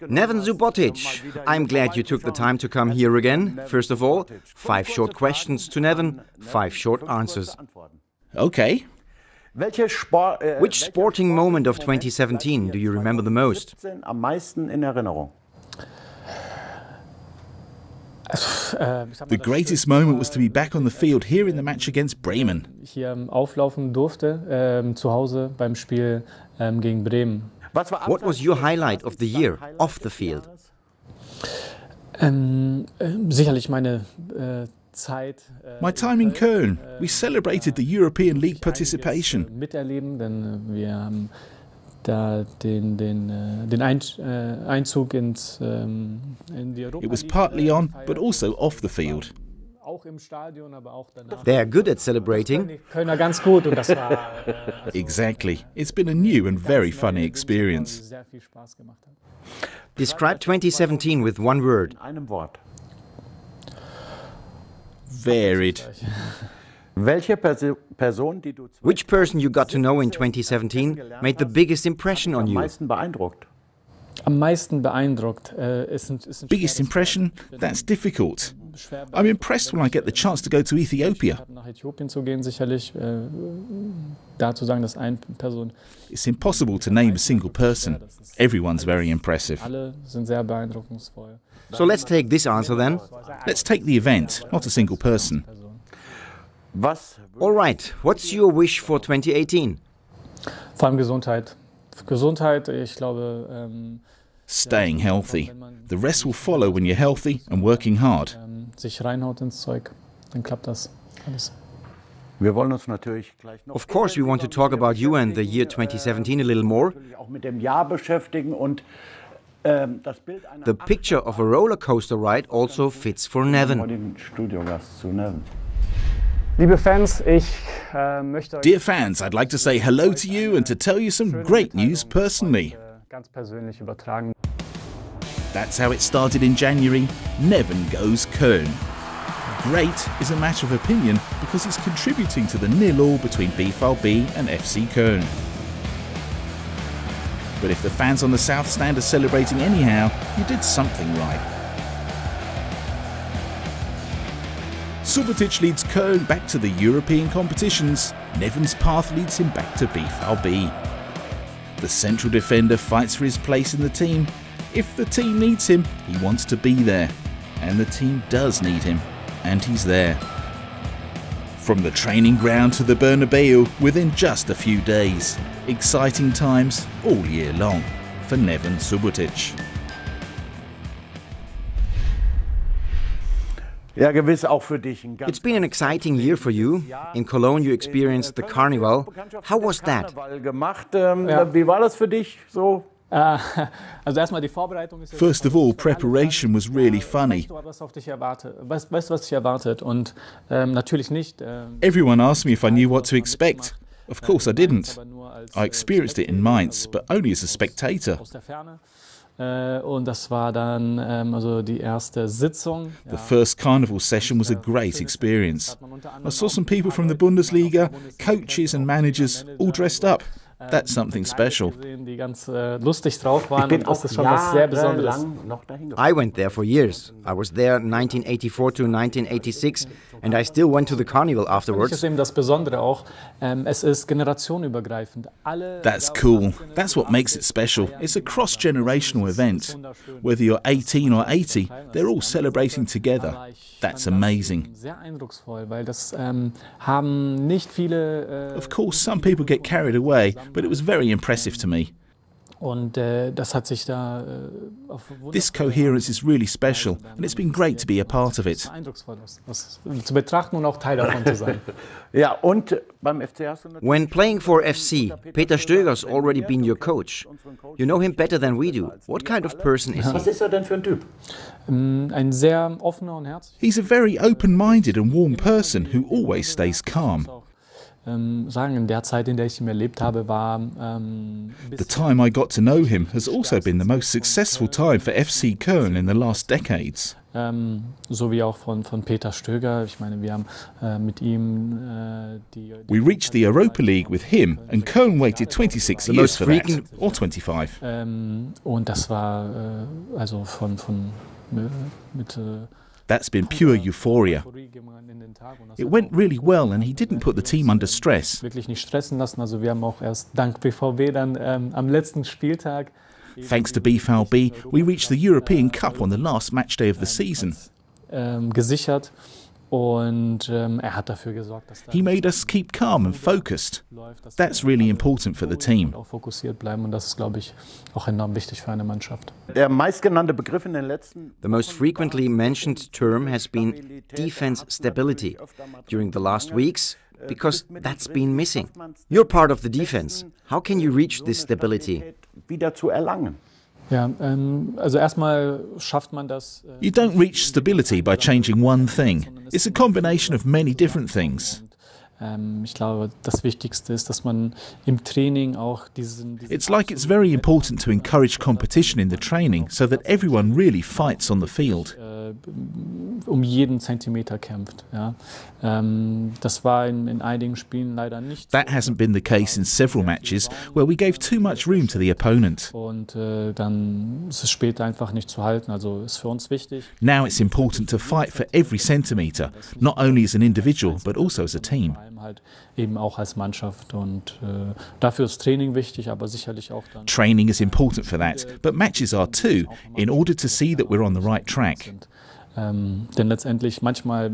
Neven Subotic, I'm glad you took the time to come here again. First of all, 5 short questions to Neven, 5 short answers. Okay. Which sporting moment of 2017 do you remember the most? The greatest moment was to be back on the field here in the match against Bremen. Hier auflaufen durfte, zu Hause beim Spiel gegen Bremen. What was your highlight of the year off the field? Sicherlich meine Zeit. My time in Köln. We celebrated the European League participation. Miterleben, denn wir haben da den Einzug in die Europa. It was partly on, but also off the field. They are good at celebrating. Kölner ganz gut und das war Exactly. It's been a new and very funny experience. Describe 2017 with one word. Varied. Which person you got to know in 2017 made the biggest impression on you? Am meisten beeindruckt. Biggest impression? That's difficult. I'm impressed when I get the chance to go to Ethiopia. Nach Äthiopien zu gehen, sicherlich da zu sagen, dass eine Person. It's impossible to name a single person. Everyone's very impressive. Alle sind sehr beeindruckungsvoll. So let's take this answer then. Let's take the event, not a single person. All right, what's your wish for 2018? Vor allem Gesundheit. Gesundheit, ich glaube. Staying healthy. The rest will follow when you're healthy and working hard. Sich reinhaut ins Zeug, dann klappt das alles. Of course, we want to talk about you and the year 2017 a little more. The picture of a roller coaster ride also fits for Neven. Liebe Fans, ich möchte euch Dear fans, I'd like to say hello to you and to tell you some great news personally. ganz persönlich übertragen. That's how it started in January. Neven goes Köln. Great is a matter of opinion because it's contributing to the 0-0 between BVB and FC Köln. But if the fans on the South Stand are celebrating anyhow, you did something right. Subotic leads Köln back to the European competitions. Neven's path leads him back to BVB. The central defender fights for his place in the team. If the team needs him, he wants to be there. And the team does need him. And he's there. From the training ground to the Bernabeu within just a few days. Exciting times all year long for Neven Subotic. It's been an exciting year for you. In Cologne you experienced the carnival. How was that? First of all, preparation was really funny. Everyone asked me if I knew what to expect. Of course I didn't. I experienced it in Mainz, but only as a spectator. Und das war dann also die erste Sitzung. The first carnival session was a great experience. I saw some people from the Bundesliga, coaches and managers, all dressed up. That's something special. Die ganz lustig drauf waren. Und das ist schon was sehr Besonderes. I went there for years. I was there 1984 to 1986 and I still went to the carnival afterwards. Das ist eben das Besondere auch. Es ist generationenübergreifend. That's cool. That's what makes it special. It's a cross-generational event. Whether you're 18 or 80, they're all celebrating together. That's amazing. Sehr eindrucksvoll, weil das haben nicht viele. Of course, some people get carried away, but it was very impressive to me. Und das hat sich da This coherence is really special, and it's been great to be a part of it. Eindrucksvoll, das zu betrachten und auch Teil davon zu sein. When playing for FC, Peter Stöger's already been your coach. You know him better than we do. What kind of person is he? Was ist denn für ein Typ? Ein sehr offener und herzlicher. He's a very open-minded and warm person who always stays calm. sagen, in der Zeit, in der ich ihn erlebt habe, war The time I got to know him has also been the most successful time for FC Köln in the last decades. So wie auch von Peter Stöger. Ich meine, wir haben mit ihm We reached the Europa League with him, and Köln waited 26 years for that, or 25. Und das war also mit That's been pure euphoria. It went really well and he didn't put the team under stress. Wirklich nicht stressen lassen. Also wir haben auch erst dank BVB dann am letzten Spieltag Thanks to BVB, we reached the European Cup on the last match day of the season. Gesichert und hat dafür gesorgt, dass He made us keep calm and focused. That's really important for the team. auch fokussiert bleiben und das ist, glaube ich, auch enorm wichtig für eine Mannschaft. Der meistgenannte Begriff in den letzten The most frequently mentioned term has been defense stability during the last weeks, because that's been missing. You're part of the defense. How can you reach this stability? wieder zu erlangen. Ja, also erstmal schafft man das. You don't reach stability by changing one thing. It's a combination of many different things. Ich glaube, das Wichtigste ist, dass man im Training auch diesen It's like it's very important to encourage competition in the training so that everyone really fights on the field. um jeden Zentimeter kämpft. Ja. Das war in einigen Spielen leider nicht. That hasn't been the case in several matches where we gave too much room to the opponent. Und dann ist es später einfach nicht zu halten. Also ist für uns wichtig. Now it's important to fight for every centimetre, not only as an individual but also as a team. Vor allem halt eben auch als Mannschaft. Und dafür ist Training wichtig, aber sicherlich auch dann. Training is important for that, but matches are too, in order to see that we're on the right track. Denn letztendlich manchmal,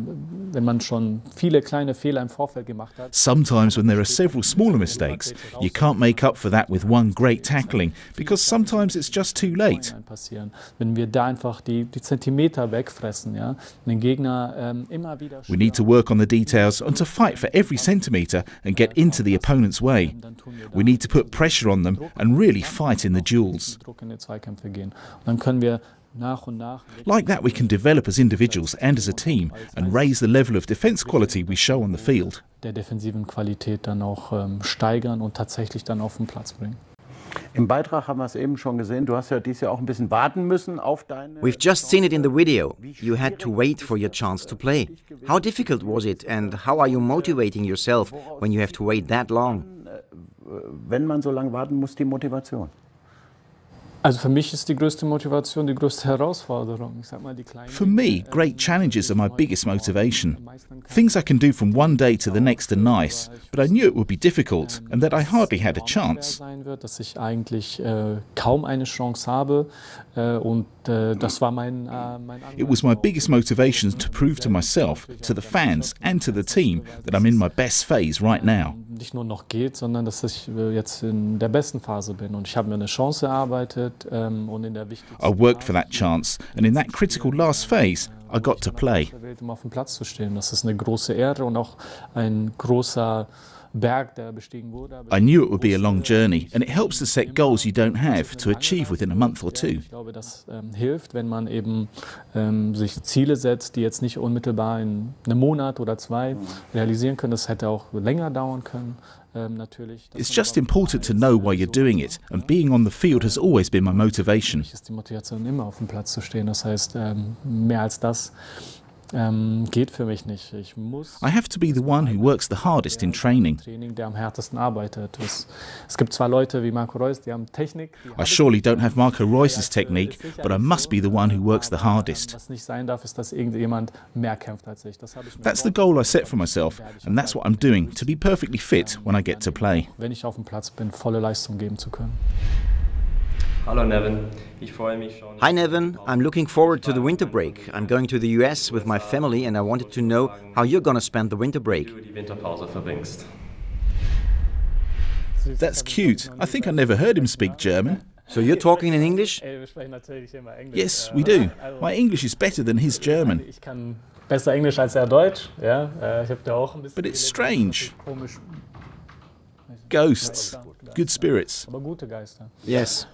wenn man schon viele kleine Fehler im Vorfeld gemacht hat, Sometimes when there are several smaller mistakes, you can't make up for that with one great tackling, because sometimes it's just too late. passieren. Wenn wir da einfach die Zentimeter wegfressen, ja, den Gegner immer wieder We need to work on the details and to fight for every centimetre and get into the opponent's way. We need to put pressure on them and really fight in the duels. Druck in die Zweikämpfe gehen. Und dann können wir nach und nach Like that we can develop as individuals and as a team and raise the level of defence quality we show on the field. der defensiven Qualität dann auch steigern und tatsächlich dann auf den Platz bringen. Im Beitrag haben wir es eben schon gesehen, du hast ja dieses Jahr auch ein bisschen warten müssen auf deine... We've just seen it in the video. You had to wait for your chance to play. How difficult was it and how are you motivating yourself when you have to wait that long? Wenn man so lange warten muss, die Motivation. Also für mich ist die größte Motivation, die größte Herausforderung. Ich sag mal, die kleinen For me, great challenges are my biggest motivation. Things I can do from one day to the next are nice, but I knew it would be difficult and that I hardly had a chance. sein wird, dass ich eigentlich kaum eine Chance habe und das war mein It was my biggest motivation to prove to myself, to the fans and to the team that I'm in my best phase right now. nicht nur noch geht, sondern dass ich jetzt in der besten Phase bin und ich habe mir eine Chance erarbeitet und in der wichtigsten I worked for that chance and in that critical last phase, I got to play. der Welt, um auf dem Platz zu stehen. Das ist eine große Ehre und auch ein großer Berg, der bestiegen wurde. I knew it would be a long journey and it helps to set goals you don't have to achieve within a month or two. Ich glaube, das hilft, wenn man eben sich Ziele setzt, die jetzt nicht unmittelbar in einem Monat oder zwei realisieren können. Das hätte auch länger dauern können. Natürlich. It's just important to know why you're doing it, and being on the field has always been my motivation. Ist die Motivation immer auf dem Platz zu stehen. Das heißt, mehr als das geht für mich nicht. Ich muss I have to be the one who works the hardest in training. der am härtesten arbeitet. Es gibt zwar Leute wie Marco Reus, die haben Technik. I surely don't have Marco Reus's technique, but I must be the one who works the hardest. Was nicht sein darf, ist, dass irgendjemand mehr kämpft als ich. Das habe ich mir That's the goal I set for myself, and that's what I'm doing, to be perfectly fit when I get to play. wenn ich auf dem Platz bin, volle Leistung geben zu können. Hallo Nevin, ich freue mich schon. Hi Nevin, I'm looking forward to the winter break. I'm going to the US with my family and I wanted to know how you're going to spend the winter break. Wie du die Winterpause verbringst. That's cute. I think I never heard him speak German. So you're talking in English? Wir sprechen natürlich immer Englisch. Yes, we do. My English is better than his German. Ich kann besser Englisch als er Deutsch. Ja, ich habe da auch ein bisschen. But it's strange. Komisch, Ghosts, good spirits. aber gute Geister. Yes.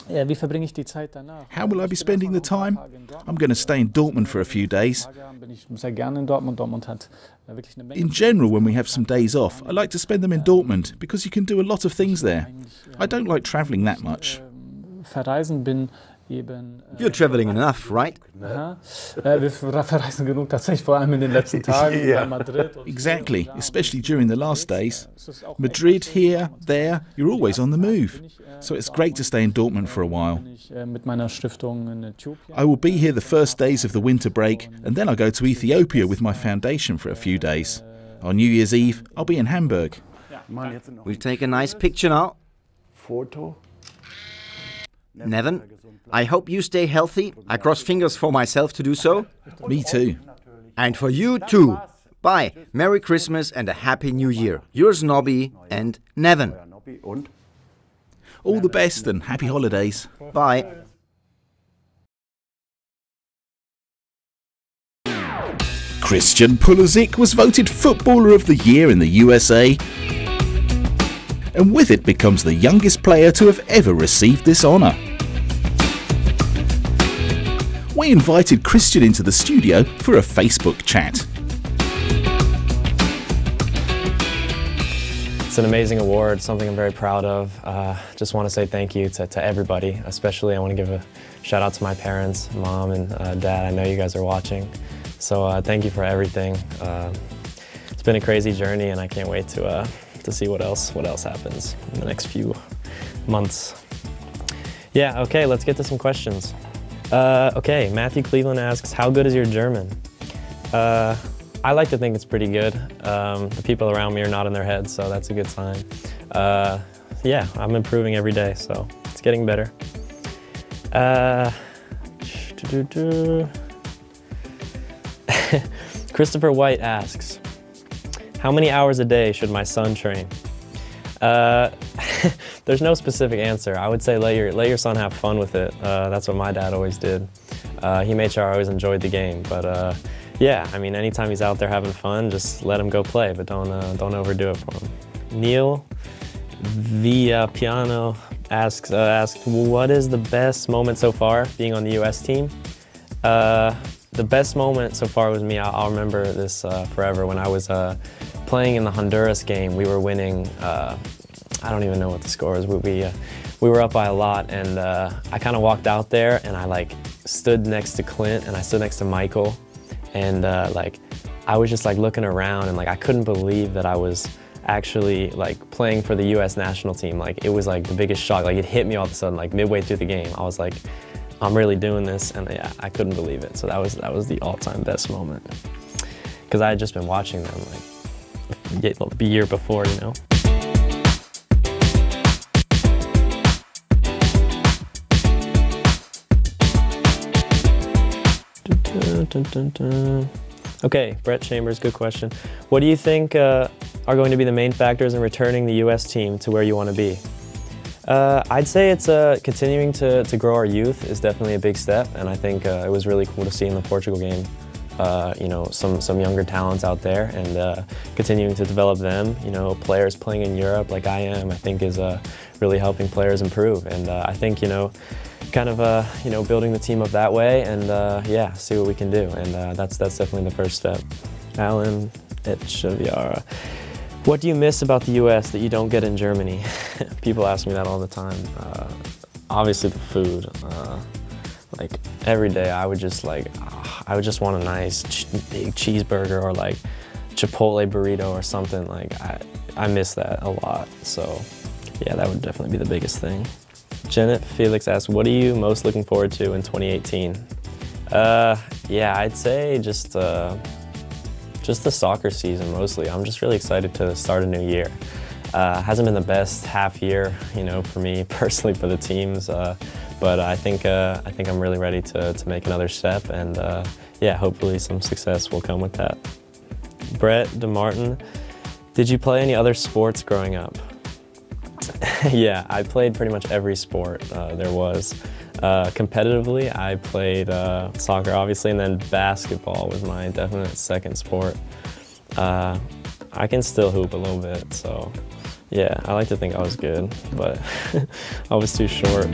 Ja, wie verbringe ich die Zeit danach? How will I be spending the time? I'm going to stay in Dortmund for a few days. Bin ich sehr gerne in Dortmund. Dortmund hat wirklich eine Menge. In general, when we have some days off, I like to spend them in Dortmund because you can do a lot of things there. I don't like travelling that much. Verreisen bin eben. You're traveling enough, right? Aha. Wir verreisen genug tatsächlich, vor allem in den letzten Tagen bei Madrid. Exactly, especially during the last days. Madrid, here, there, you're always on the move. So it's great to stay in Dortmund for a while. Mit meiner Stiftung in Äthiopien. I will be here the first days of the winter break, and then I'll go to Ethiopia with my foundation for a few days. On New Year's Eve, I'll be in Hamburg. We'll take a nice picture now. Foto. Nevin, I hope you stay healthy. I cross fingers for myself to do so. Me too. And for you too. Bye. Merry Christmas and a Happy New Year. Yours Nobby and Nevin. Und? All the best and happy holidays. Bye. Christian Pulisic was voted Footballer of the Year in the USA, and with it becomes the youngest player to have ever received this honour. We invited Christian into the studio for a Facebook chat. It's an amazing award, something I'm very proud of. Just want to say thank you to everybody. Especially I want to give a shout out to my parents, mom and dad. I know you guys are watching. So thank you for everything. It's been a crazy journey and I can't wait to see what else happens in the next few months. Yeah, okay, let's get to some questions. Okay, Matthew Cleveland asks, how good is your German? I like to think it's pretty good. The people around me are nodding their heads, so that's a good sign. Yeah, I'm improving every day, so it's getting better. Christopher White asks, how many hours a day should my son train? There's no specific answer. I would say let your son have fun with it. That's what my dad always did. He made sure I always enjoyed the game, but yeah, I mean, anytime he's out there having fun, just let him go play, but don't overdo it for him. Neil via Piano asks, what is the best moment so far being on the U.S. team? The best moment so far was me. I'll remember this forever. When I was playing in the Honduras game, we were winning. I don't even know what the score was. We were up by a lot, and I kind of walked out there, and I stood next to Clint, and I stood next to Michael, and I was just looking around, and I couldn't believe that I was actually playing for the U.S. national team. It was the biggest shock. It hit me all of a sudden, midway through the game. I was like, I'm really doing this, and yeah, I couldn't believe it. So that was the all-time best moment, because I had just been watching them the year before, you know. Okay, Brett Chambers, good question. What do you think are going to be the main factors in returning the U.S. team to where you want to be? I'd say it's continuing to grow our youth is definitely a big step, and I think it was really cool to see in the Portugal game, you know, some younger talents out there, and continuing to develop them. You know, players playing in Europe like I am, I think is really helping players improve, and I think, you know, kind of you know, building the team up that way, and yeah, see what we can do, and that's definitely the first step. Alan Echeviara. What do you miss about the U.S. that you don't get in Germany? People ask me that all the time. Obviously the food. Every day I would just want a nice big cheeseburger or Chipotle burrito or something. I miss that a lot. So yeah, that would definitely be the biggest thing. Janet Felix asks, what are you most looking forward to in 2018? Yeah, I'd say just the soccer season mostly. I'm just really excited to start a new year. Hasn't been the best half year, you know, for me personally, for the teams, but I think I'm really ready to make another step, and yeah, hopefully some success will come with that. Brett DeMartin, did you play any other sports growing up? Yeah, I played pretty much every sport there was. Competitively, I played soccer, obviously, and then basketball was my definite second sport. I can still hoop a little bit, so yeah, I like to think I was good, but I was too short.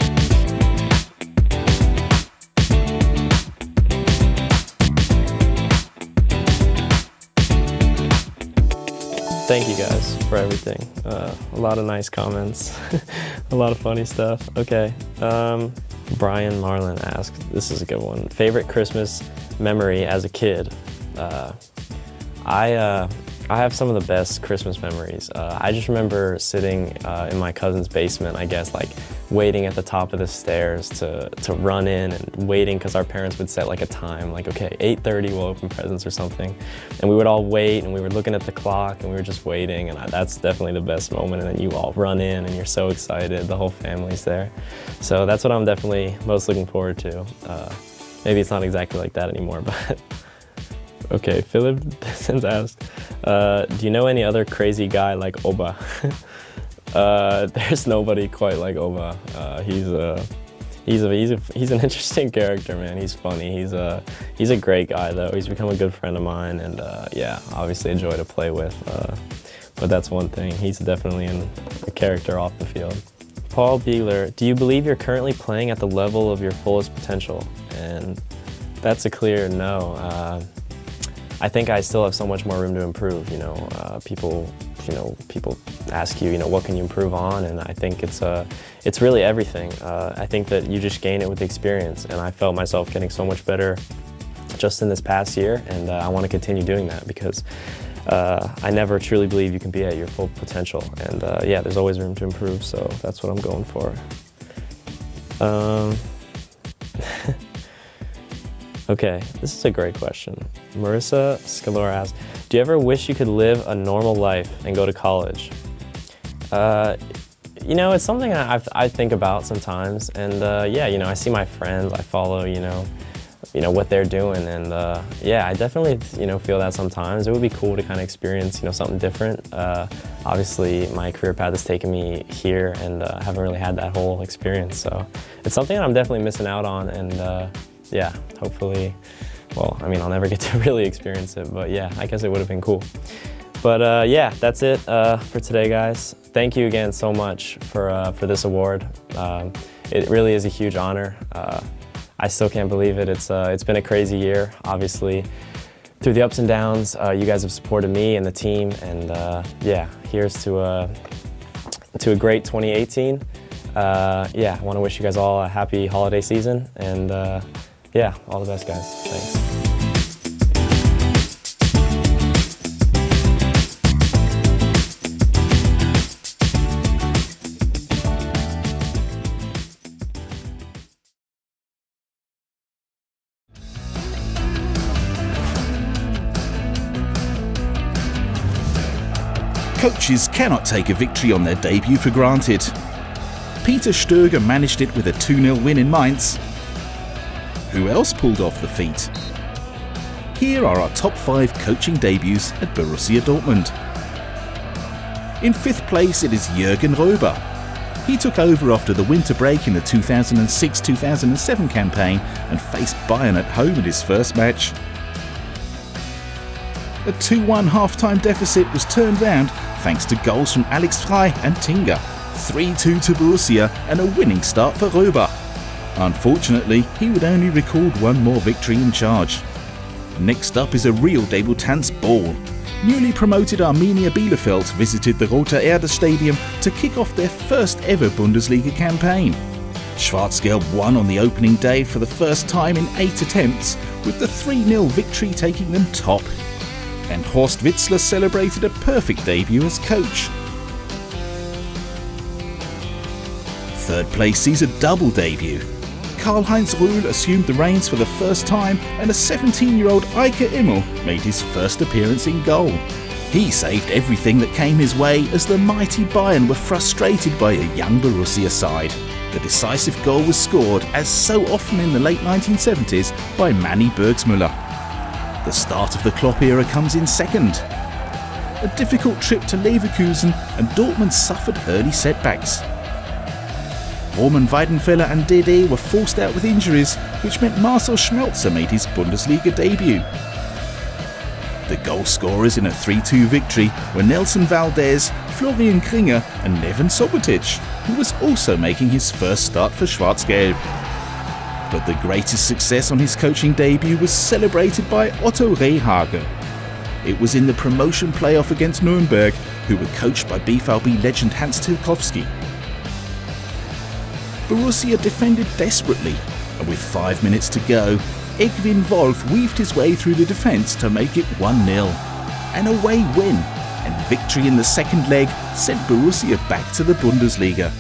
thank you guys for everything. A lot of nice comments, a lot of funny stuff. Okay, Brian Marlin asked, this is a good one. Favorite Christmas memory as a kid? I have some of the best Christmas memories. I just remember sitting in my cousin's basement, I guess, like waiting at the top of the stairs to run in and waiting because our parents would set like a time, like, okay, 8:30 we'll open presents or something. And we would all wait and we were looking at the clock and we were just waiting, and that's definitely the best moment. And then you all run in and you're so excited, the whole family's there. So that's what I'm definitely most looking forward to. Maybe it's not exactly like that anymore, but okay, Philip since asked, do you know any other crazy guy like Oba? There's nobody quite like Oba. He's an interesting character, man. He's funny. He's a great guy though. He's become a good friend of mine, and yeah, obviously a joy to play with. But that's one thing. He's definitely a character off the field. Paul Beegler, do you believe you're currently playing at the level of your fullest potential? And that's a clear no. I think I still have so much more room to improve. People ask you, what can you improve on? And I think it's really everything. I think that you just gain it with experience, and I felt myself getting so much better just in this past year, and I want to continue doing that because I never truly believe you can be at your full potential, and yeah, there's always room to improve, so that's what I'm going for. Okay, this is a great question. Marissa Scalora asks, do you ever wish you could live a normal life and go to college? It's something I think about sometimes, and yeah, I see my friends, I follow, what they're doing, and yeah, I definitely, feel that sometimes. It would be cool to kind of experience, something different. Obviously, my career path has taken me here, and I haven't really had that whole experience, so it's something that I'm definitely missing out on, and yeah, hopefully, well, I'll never get to really experience it, but yeah, I guess it would have been cool. But yeah, that's it for today, guys. Thank you again so much for this award. It really is a huge honor. I still can't believe it. It's been a crazy year, obviously. Through the ups and downs, you guys have supported me and the team, and yeah, here's to a great 2018. Yeah, I want to wish you guys all a happy holiday season, and yeah, all the best, guys. Thanks. Coaches cannot take a victory on their debut for granted. Peter Stöger managed it with a 2-0 win in Mainz. Who else pulled off the feat? Here are our top 5 coaching debuts at Borussia Dortmund. In 5th place it is Jürgen Röber. He took over after the winter break in the 2006-2007 campaign and faced Bayern at home in his first match. A 2-1 half-time deficit was turned round thanks to goals from Alex Frey and Tinga. 3-2 to Borussia and a winning start for Röber. Unfortunately, he would only record one more victory in charge. Next up is a real debutant's ball. Newly promoted Arminia Bielefeld visited the Roter Erde Stadium to kick off their first ever Bundesliga campaign. Schwarz-Gelb won on the opening day for the first time in 8 attempts, with the 3-0 victory taking them top. And Horst Witzler celebrated a perfect debut as coach. 3rd place sees a double debut. Karl-Heinz Rühl assumed the reins for the first time, and a 17-year-old Eike Immel made his first appearance in goal. He saved everything that came his way as the mighty Bayern were frustrated by a young Borussia side. The decisive goal was scored, as so often in the late 1970s, by Manny Bergsmüller. The start of the Klopp era comes in 2nd. A difficult trip to Leverkusen, and Dortmund suffered early setbacks. Roman Weidenfeller and Dede were forced out with injuries, which meant Marcel Schmelzer made his Bundesliga debut. The goal scorers in a 3-2 victory were Nelson Valdez, Florian Kringer and Neven Subotic, who was also making his first start for Schwarz-Gelb. But the greatest success on his coaching debut was celebrated by Otto Rehhagel. It was in the promotion playoff against Nuremberg, who were coached by BVB legend Hans Tilkowski. Borussia defended desperately, and with 5 minutes to go, Egwin Wolf weaved his way through the defence to make it 1-0. An away win, and victory in the second leg sent Borussia back to the Bundesliga.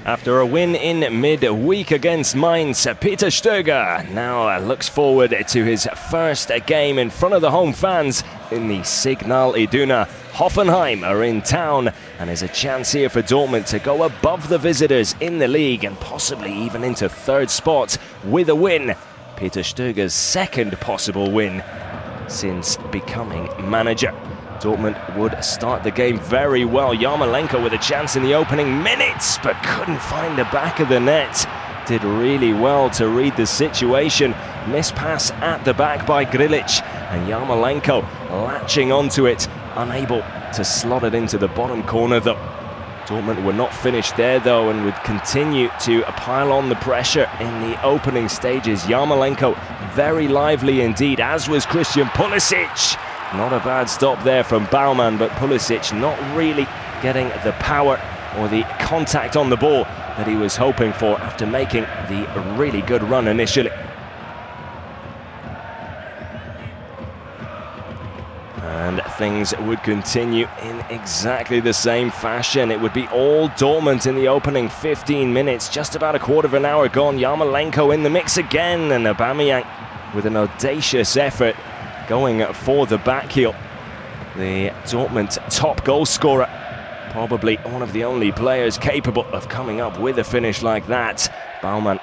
After a win in mid-week against Mainz, Peter Stöger now looks forward to his first game in front of the home fans in the Signal Iduna. Hoffenheim are in town, and there's a chance here for Dortmund to go above the visitors in the league and possibly even into third spot with a win. Peter Stöger's second possible win since becoming manager. Dortmund would start the game very well. Yarmolenko with a chance in the opening minutes, but couldn't find the back of the net. Did really well to read the situation. Missed pass at the back by Grilic, and Yarmolenko latching onto it, unable to slot it into the bottom corner though. Dortmund were not finished there though, and would continue to pile on the pressure in the opening stages. Yarmolenko very lively indeed, as was Christian Pulisic. Not a bad stop there from Baumann, but Pulisic not really getting the power or the contact on the ball that he was hoping for after making the really good run initially. And things would continue in exactly the same fashion. It would be all Dortmund in the opening 15 minutes. Just about a quarter of an hour gone. Yarmolenko in the mix again, and Aubameyang with an audacious effort going for the back heel. The Dortmund top goal scorer, probably one of the only players capable of coming up with a finish like that. Baumann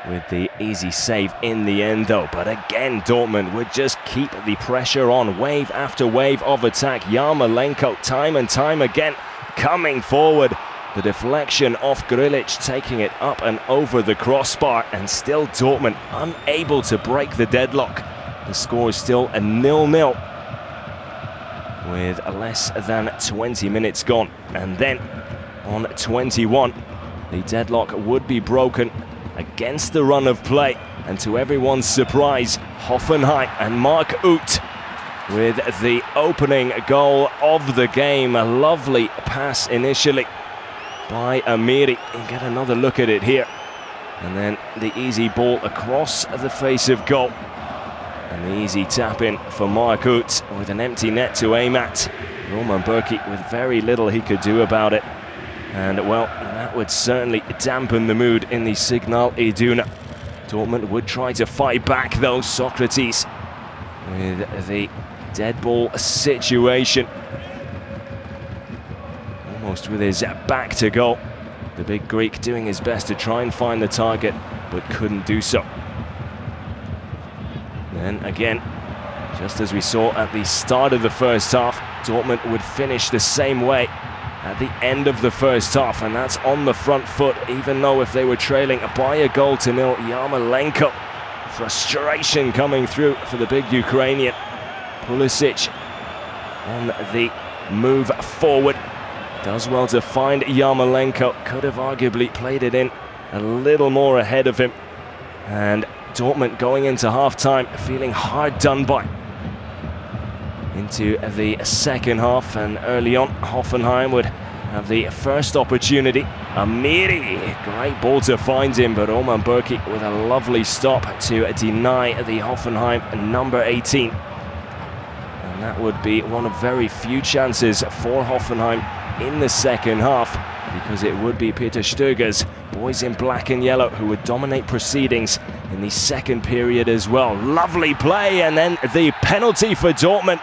with the easy save in the end though. But again, Dortmund would just keep the pressure on, wave after wave of attack. Yarmolenko time and time again coming forward. The deflection off Grilic, taking it up and over the crossbar, and still Dortmund unable to break the deadlock. The score is still a 0-0 with less than 20 minutes gone. And then on 21, the deadlock would be broken against the run of play. And to everyone's surprise, Hoffenheim and Mark Uth with the opening goal of the game. A lovely pass initially by Amiri. You get another look at it here. And then the easy ball across the face of goal. And the easy tap in for Mark Uth with an empty net to aim at. Roman Bürki with very little he could do about it. And well, that would certainly dampen the mood in the Signal Iduna. Dortmund would try to fight back though. Socrates with the dead ball situation. Almost with his back to goal. The big Greek doing his best to try and find the target, but couldn't do so. Then again, just as we saw at the start of the first half, Dortmund would finish the same way at the end of the first half, and that's on the front foot, even though if they were trailing by a goal to nil. Yarmolenko, frustration coming through for the big Ukrainian. Pulisic on the move forward, does well to find Yarmolenko, could have arguably played it in a little more ahead of him. And Dortmund going into half-time feeling hard done by. Into the second half, and early on Hoffenheim would have the first opportunity. Amiri, great ball to find him, but Roman Bürki with a lovely stop to deny the Hoffenheim number 18. And that would be one of very few chances for Hoffenheim in the second half, because it would be Peter Stöger's boys in black and yellow who would dominate proceedings in the second period as well. Lovely play, and then the penalty for Dortmund.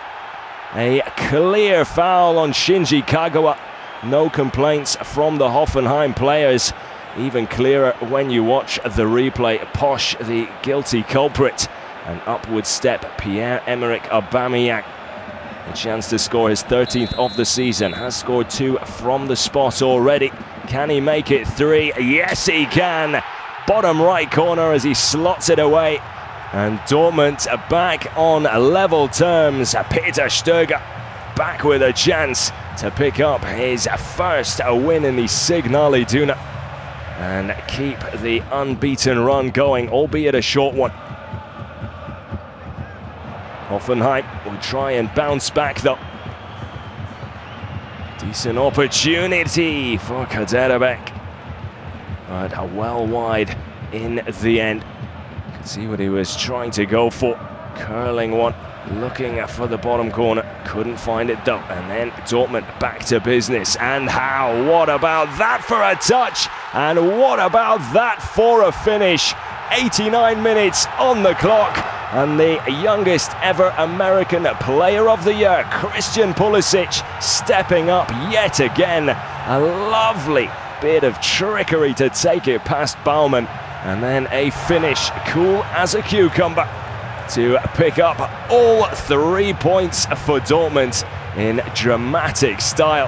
A clear foul on Shinji Kagawa. No complaints from the Hoffenheim players. Even clearer when you watch the replay. Posch, the guilty culprit. And upward step, Pierre-Emerick Aubameyang. A chance to score his 13th of the season. Has scored 2 from the spot already. Can he make it 3? Yes, he can. Bottom right corner as he slots it away. And Dortmund back on level terms. Peter Stöger back with a chance to pick up his first win in the Signal Iduna and keep the unbeaten run going, albeit a short one. Hoffenheim will try and bounce back though. Decent opportunity for Kaderabek, but well wide in the end. Could see what he was trying to go for. Curling one, looking for the bottom corner, couldn't find it though. And then Dortmund back to business. And how? What about that for a touch? And what about that for a finish? 89 minutes on the clock, and the youngest ever American Player of the Year, Christian Pulisic, stepping up yet again. A lovely bit of trickery to take it past Baumann, and then a finish cool as a cucumber to pick up all 3 points for Dortmund in dramatic style.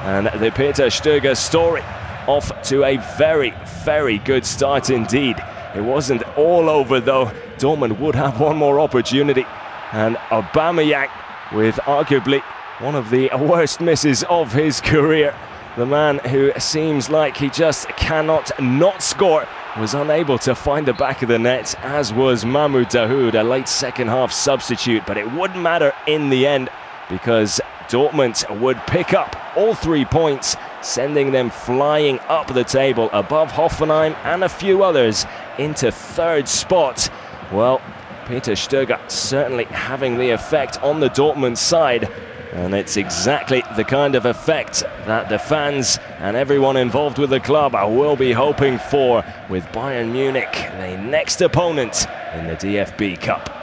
And the Peter Stöger story off to a very, very good start indeed. It wasn't all over though. Dortmund would have one more opportunity, and Aubameyang, with arguably one of the worst misses of his career, the man who seems like he just cannot not score, was unable to find the back of the net, as was Mahmoud Dahoud, a late second half substitute. But it wouldn't matter in the end, because Dortmund would pick up all 3 points, sending them flying up the table above Hoffenheim and a few others into third spot. Well, Peter Stöger certainly having the effect on the Dortmund side, and it's exactly the kind of effect that the fans and everyone involved with the club will be hoping for, with Bayern Munich the next opponent in the DFB Cup.